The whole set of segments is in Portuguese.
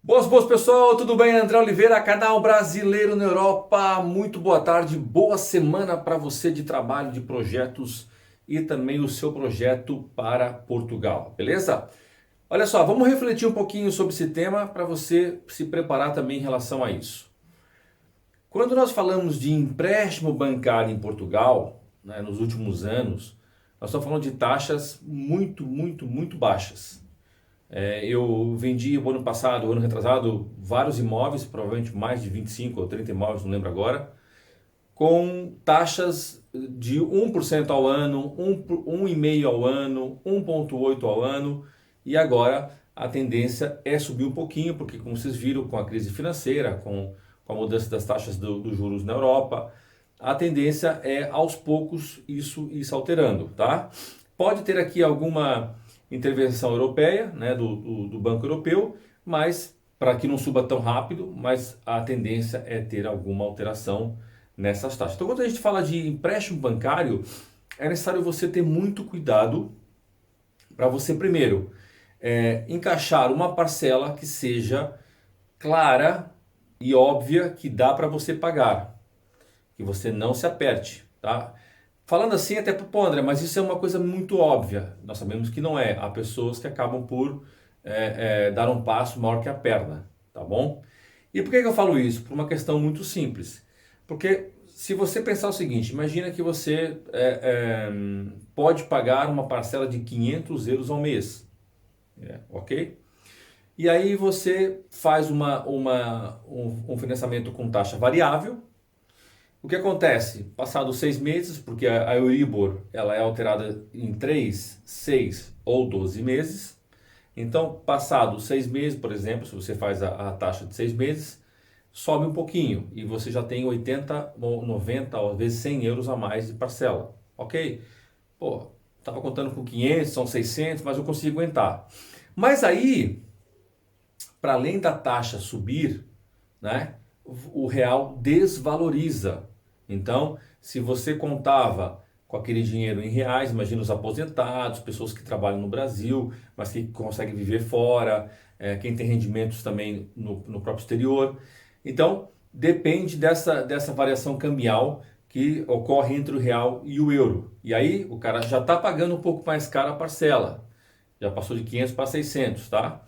Boas, pessoal, tudo bem? André Oliveira, canal Brasileiro na Europa. Muito boa tarde, boa semana para você de trabalho, de projetos e também o seu projeto para Portugal, beleza? Olha só, vamos refletir um pouquinho sobre esse tema para você se preparar também em relação a isso. Quando nós falamos de empréstimo bancário em Portugal, né, nos últimos anos, nós estamos falando de taxas muito baixas. Eu vendi o ano passado, o ano retrasado, vários imóveis, provavelmente mais de 25 ou 30 imóveis, não lembro agora, com taxas de 1% ao ano, 1,5% ao ano, 1,8% ao ano, e agora a tendência é subir um pouquinho, porque como vocês viram com a crise financeira, com a mudança das taxas dos juros na Europa, a tendência é aos poucos isso se alterando, tá? Pode ter aqui alguma intervenção europeia, né, do Banco Europeu, mas para que não suba tão rápido, mas a tendência é ter alguma alteração nessas taxas. Então, quando a gente fala de empréstimo bancário, é necessário você ter muito cuidado para você, primeiro, encaixar uma parcela que seja clara e óbvia que dá para você pagar, que você não se aperte, tá? Falando assim até pô, André, mas isso é uma coisa muito óbvia. Nós sabemos que não é. Há pessoas que acabam por dar um passo maior que a perna, tá bom? E por que eu falo isso? Por uma questão muito simples. Porque se você pensar o seguinte, imagina que você pode pagar uma parcela de 500 euros ao mês, ok? E aí você faz um financiamento com taxa variável. O que acontece? Passados 6 meses, porque a Euribor ela é alterada em 3, 6 ou 12 meses. Então, passados 6 meses, por exemplo, se você faz a taxa de 6 meses, sobe um pouquinho e você já tem 80, ou 90 ou às vezes 100 euros a mais de parcela. Ok? Pô, estava contando com 500, são 600, mas eu consigo aguentar. Mas aí, para além da taxa subir, né, o real desvaloriza. Então, se você contava com aquele dinheiro em reais, imagina os aposentados, pessoas que trabalham no Brasil, mas que conseguem viver fora, quem tem rendimentos também no próprio exterior. Então, depende dessa variação cambial que ocorre entre o real e o euro. E aí, o cara já está pagando um pouco mais caro a parcela. Já passou de 500 para 600, tá?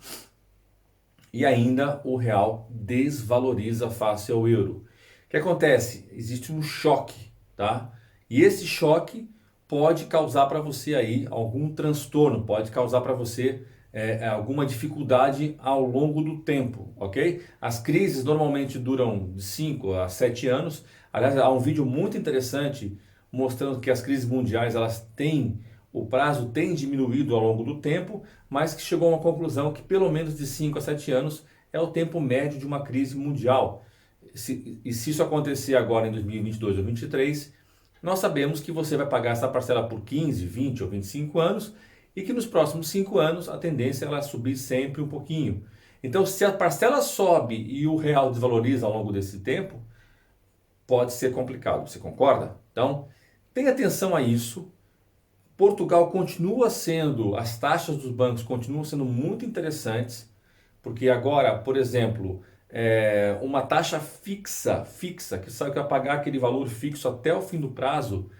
E ainda o real desvaloriza face ao euro. O que acontece? Existe um choque, tá? E esse choque pode causar para você aí algum transtorno, pode causar para você alguma dificuldade ao longo do tempo, ok? As crises normalmente duram de 5 a 7 anos. Aliás, há um vídeo muito interessante mostrando que as crises mundiais elas têm o prazo tem diminuído ao longo do tempo, mas que chegou a uma conclusão que pelo menos de 5 a 7 anos é o tempo médio de uma crise mundial. E se isso acontecer agora em 2022 ou 2023, nós sabemos que você vai pagar essa parcela por 15, 20 ou 25 anos e que nos próximos 5 anos a tendência é ela subir sempre um pouquinho. Então, se a parcela sobe e o real desvaloriza ao longo desse tempo, pode ser complicado. Você concorda? Então, tenha atenção a isso. Portugal continua sendo, as taxas dos bancos continuam sendo muito interessantes, porque agora, por exemplo, uma taxa fixa, que sabe que vai pagar aquele valor fixo até o fim do prazo,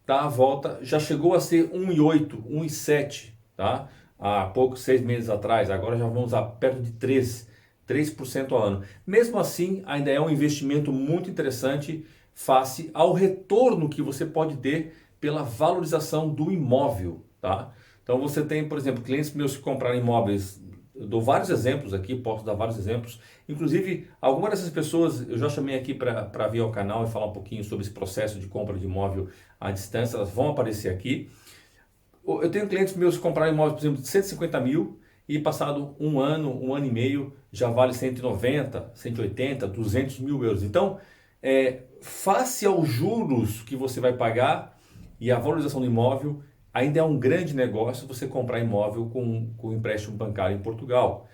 tá à volta, já chegou a ser 1,8, 1,7, tá? Há poucos 6 meses atrás, agora já vamos a perto de 3% ao ano. Mesmo assim, ainda é um investimento muito interessante face ao retorno que você pode ter pela valorização do imóvel, tá? Então você tem, por exemplo, clientes meus que compraram imóveis, eu dou vários exemplos aqui, posso dar vários exemplos. Inclusive, algumas dessas pessoas eu já chamei aqui para vir ao canal e falar um pouquinho sobre esse processo de compra de imóvel à distância, elas vão aparecer aqui. Eu tenho clientes meus que compraram imóveis, por exemplo, de 150 mil e passado um ano e meio, já vale 190, 180, 200 mil euros. Então, face aos juros que você vai pagar e a valorização do imóvel, ainda é um grande negócio você comprar imóvel com empréstimo bancário em Portugal.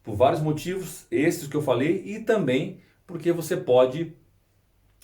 Por vários motivos, esses que eu falei, e também porque você pode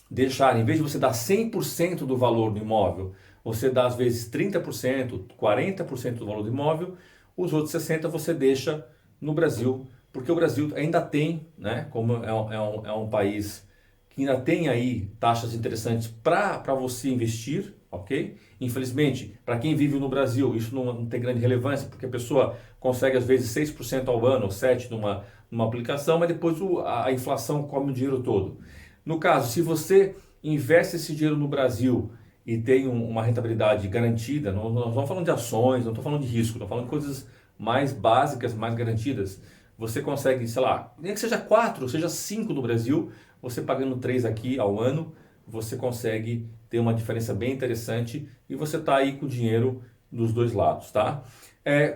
deixar, em vez de você dar 100% do valor do imóvel, você dá às vezes 30%, 40% do valor do imóvel, os outros 60% você deixa no Brasil porque o Brasil ainda tem, né, como é um país que ainda tem aí taxas interessantes para você investir, ok? Infelizmente, para quem vive no Brasil, isso não tem grande relevância, porque a pessoa consegue às vezes 6% ao ano, ou 7% numa aplicação, mas depois a inflação come o dinheiro todo. No caso, se você investe esse dinheiro no Brasil e tem uma rentabilidade garantida, não estamos falando de ações, não estou falando de risco, estou falando de coisas mais básicas, mais garantidas, você consegue, sei lá, nem que seja 4, seja 5 no Brasil, você pagando 3 aqui ao ano, você consegue ter uma diferença bem interessante e você está aí com o dinheiro dos dois lados, tá?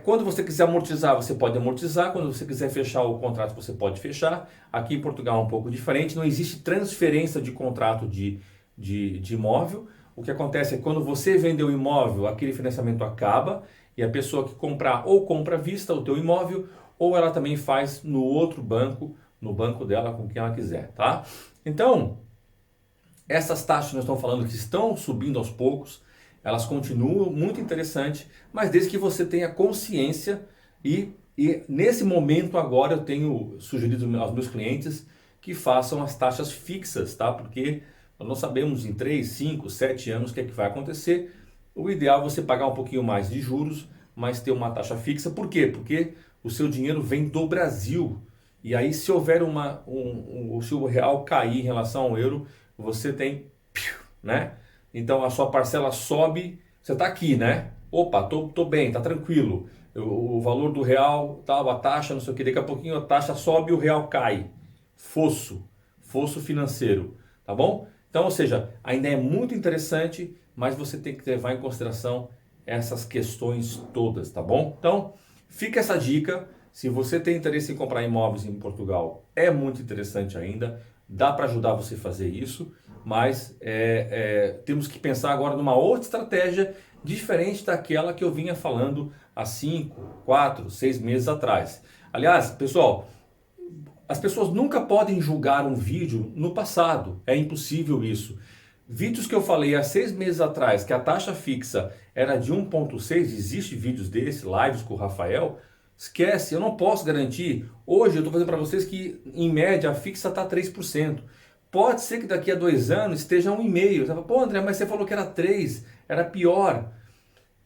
Quando você quiser amortizar, você pode amortizar. Quando você quiser fechar o contrato, você pode fechar. Aqui em Portugal é um pouco diferente, não existe transferência de contrato de imóvel. O que acontece é que quando você vender o imóvel, aquele financiamento acaba e a pessoa que comprar ou compra à vista o teu imóvel ou ela também faz no outro banco, no banco dela com quem ela quiser, tá? Então, essas taxas que nós estamos falando que estão subindo aos poucos, elas continuam muito interessantes, mas desde que você tenha consciência e nesse momento agora eu tenho sugerido aos meus clientes que façam as taxas fixas, tá? Porque nós não sabemos em 3, 5, 7 anos o que é que vai acontecer. O ideal é você pagar um pouquinho mais de juros, mas ter uma taxa fixa. Por quê? Porque o seu dinheiro vem do Brasil. E aí se houver se o real cair em relação ao euro, você tem, né? Então a sua parcela sobe, você está aqui, né? Opa, tô bem, tá tranquilo. O valor do real, tal, a taxa, não sei o que, daqui a pouquinho a taxa sobe e o real cai. Fosso financeiro, tá bom? Então, ou seja, ainda é muito interessante, mas você tem que levar em consideração essas questões todas, tá bom? Então, fica essa dica. Se você tem interesse em comprar imóveis em Portugal, é muito interessante ainda. Dá para ajudar você a fazer isso, mas temos que pensar agora numa outra estratégia diferente daquela que eu vinha falando há 5, 4, 6 meses atrás. Aliás, pessoal, as pessoas nunca podem julgar um vídeo no passado, é impossível isso. Vídeos que eu falei há 6 meses atrás que a taxa fixa era de 1,6, existe vídeos desses, lives com o Rafael, esquece, eu não posso garantir. Hoje eu estou fazendo para vocês que em média a fixa está 3%. Pode ser que daqui a 2 anos esteja 1,5%. Você fala, pô André, mas você falou que era 3%, era pior.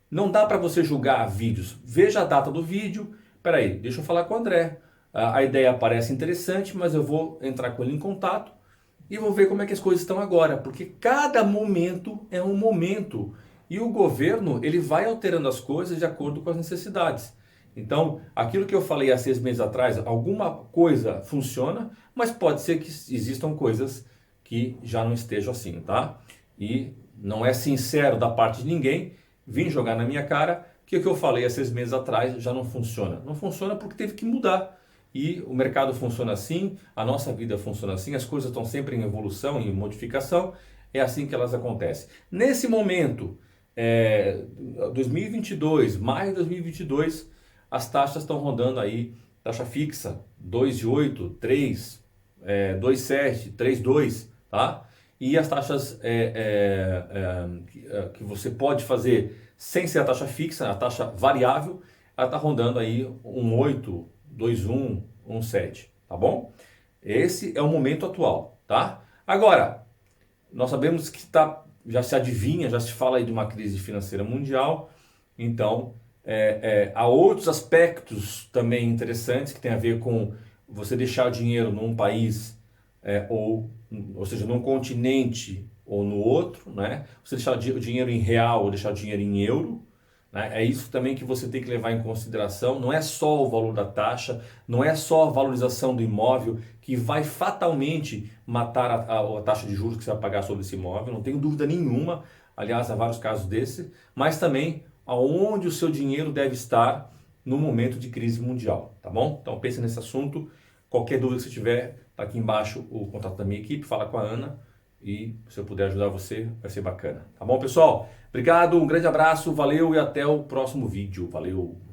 Não dá para você julgar vídeos. Veja a data do vídeo. Peraí, deixa eu falar com o André. A ideia parece interessante, mas eu vou entrar com ele em contato e vou ver como é que as coisas estão agora, porque cada momento é um momento e o governo ele vai alterando as coisas de acordo com as necessidades. Então, aquilo que eu falei há 6 meses atrás, alguma coisa funciona, mas pode ser que existam coisas que já não estejam assim, tá? E não é sincero da parte de ninguém vir jogar na minha cara que o que eu falei há 6 meses atrás já não funciona. Não funciona porque teve que mudar. E o mercado funciona assim, a nossa vida funciona assim, as coisas estão sempre em evolução, em modificação, é assim que elas acontecem. Nesse momento, 2022, maio de 2022, as taxas estão rodando aí, taxa fixa, 2,8, 3, 2,7, 3,2, tá? E as taxas que você pode fazer sem ser a taxa fixa, a taxa variável, ela está rondando aí 1,8, 2,1, 1,7, tá bom? Esse é o momento atual, tá? Agora, nós sabemos que já se adivinha, já se fala aí de uma crise financeira mundial, então há outros aspectos também interessantes que tem a ver com você deixar o dinheiro num país ou seja, num continente ou no outro, né? Você deixar o dinheiro em real ou deixar o dinheiro em euro, né? É isso também que você tem que levar em consideração. Não é só o valor da taxa, não é só a valorização do imóvel que vai fatalmente matar a taxa de juros que você vai pagar sobre esse imóvel, não tenho dúvida nenhuma. Aliás, há vários casos desses, mas também aonde o seu dinheiro deve estar no momento de crise mundial, tá bom? Então pense nesse assunto. Qualquer dúvida que você tiver, tá aqui embaixo o contato da minha equipe, fala com a Ana e se eu puder ajudar você, vai ser bacana. Tá bom, pessoal? Obrigado, um grande abraço, valeu e até o próximo vídeo. Valeu!